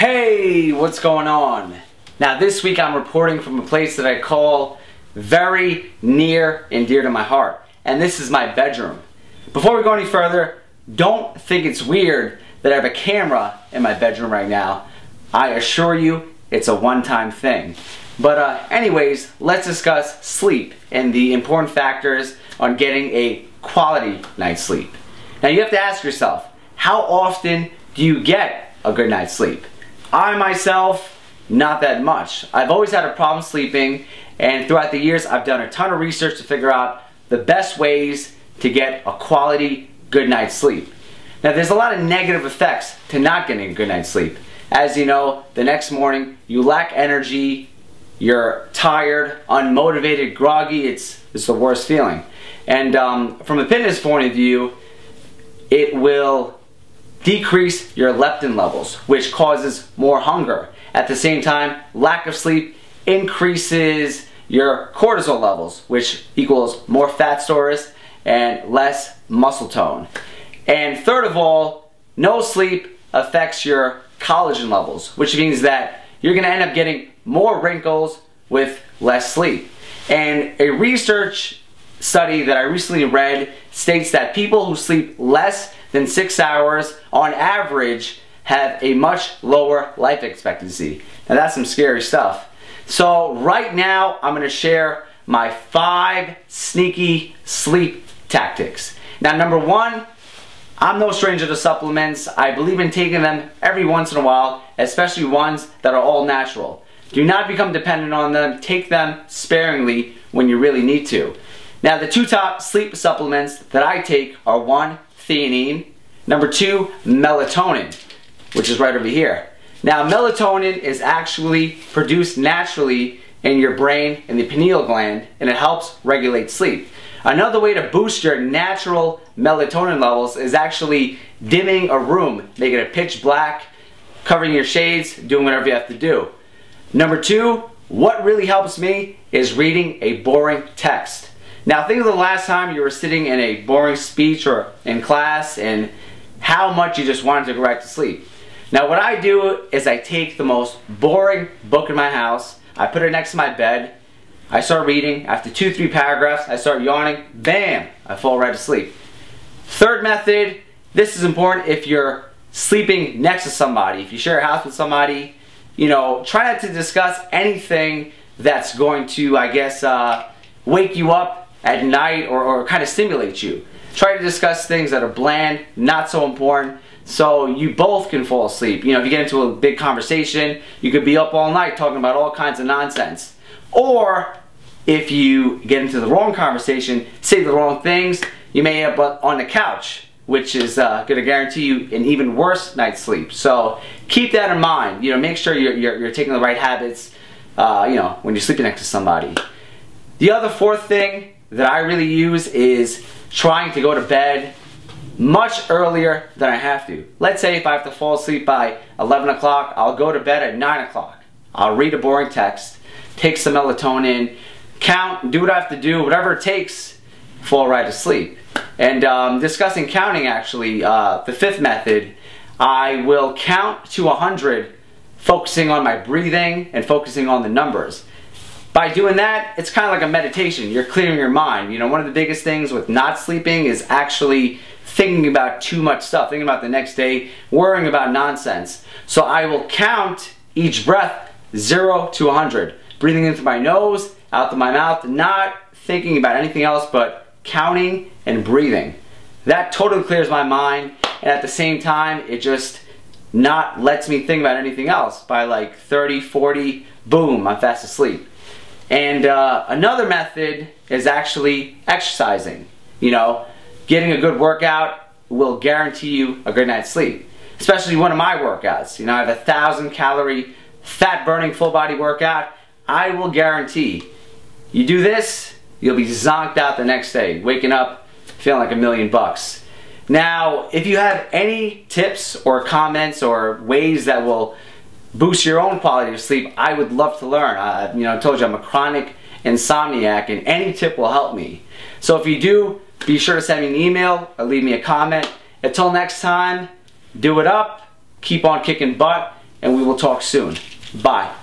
Hey, what's going on? Now this week I'm reporting from a place that I call very near and dear to my heart, and this is my bedroom. Before we go any further, don't think it's weird that I have a camera in my bedroom right now. I assure you it's a one-time thing. But anyways, let's discuss sleep and the important factors on getting a quality night's sleep. Now you have to ask yourself, how often do you get a good night's sleep? I myself, not that much. I've always had a problem sleeping, and throughout the years I've done a ton of research to figure out the best ways to get a quality good night's sleep. Now there's a lot of negative effects to not getting a good night's sleep. As you know, the next morning you lack energy, you're tired, unmotivated, groggy. It's the worst feeling. And from a fitness point of view, it will decrease your leptin levels, which causes more hunger. At the same time, lack of sleep increases your cortisol levels, which equals more fat stores and less muscle tone. And third of all, no sleep affects your collagen levels, which means that you're going to end up getting more wrinkles with less sleep. And a research study that I recently read states that people who sleep less than 6 hours on average have a much lower life expectancy. Now that's some scary stuff. So right now I'm going to share my 5 sneaky sleep tactics. Now number 1, I'm no stranger to supplements. I believe in taking them every once in a while, especially ones that are all natural. Do not become dependent on them. Take them sparingly when you really need to. Now the 2 top sleep supplements that I take are 1, theanine, number 2, melatonin, which is right over here. Now melatonin is actually produced naturally in your brain in the pineal gland, and it helps regulate sleep. Another way to boost your natural melatonin levels is actually dimming a room, making it pitch black, covering your shades, doing whatever you have to do. Number 2, what really helps me is reading a boring text. Now think of the last time you were sitting in a boring speech or in class and how much you just wanted to go right to sleep. Now what I do is I take the most boring book in my house, I put it next to my bed, I start reading. After 2-3 paragraphs I start yawning, bam, I fall right asleep. Third method, this is important if you're sleeping next to somebody. If you share a house with somebody, you know, try not to discuss anything that's going to, I guess, wake you up at night or kind of stimulate you. Try to discuss things that are bland, not so important, so you both can fall asleep. You know, if you get into a big conversation, you could be up all night talking about all kinds of nonsense. Or if you get into the wrong conversation, say the wrong things, you may end up on the couch, which is going to guarantee you an even worse night's sleep. So keep that in mind. You know, make sure you're taking the right habits, you know, when you're sleeping next to somebody. The other 4th thing that I really use is trying to go to bed much earlier than I have to. Let's say if I have to fall asleep by 11 o'clock, I'll go to bed at 9 o'clock. I'll read a boring text, take some melatonin, count, do what I have to do, whatever it takes, fall right asleep. And discussing counting actually, the 5th method, I will count to 100 focusing on my breathing and focusing on the numbers. By doing that, it's kind of like a meditation. You're clearing your mind. You know, one of the biggest things with not sleeping is actually thinking about too much stuff, thinking about the next day, worrying about nonsense. So I will count each breath 0 to 100. Breathing in through my nose, out through my mouth, not thinking about anything else but counting and breathing. That totally clears my mind, and at the same time, it just not lets me think about anything else. By like 30, 40, boom, I'm fast asleep. And another method is actually exercising. You know, getting a good workout will guarantee you a good night's sleep. Especially one of my workouts. You know, I have a 1,000-calorie fat-burning full-body workout. I will guarantee you do this, you'll be zonked out the next day, waking up feeling like $1,000,000. Now, if you have any tips or comments or ways that will boost your own quality of sleep, I would love to learn. You know, I told you I'm a chronic insomniac, and any tip will help me. So if you do, be sure to send me an email or leave me a comment. Until next time, do it up, keep on kicking butt, and we will talk soon. Bye.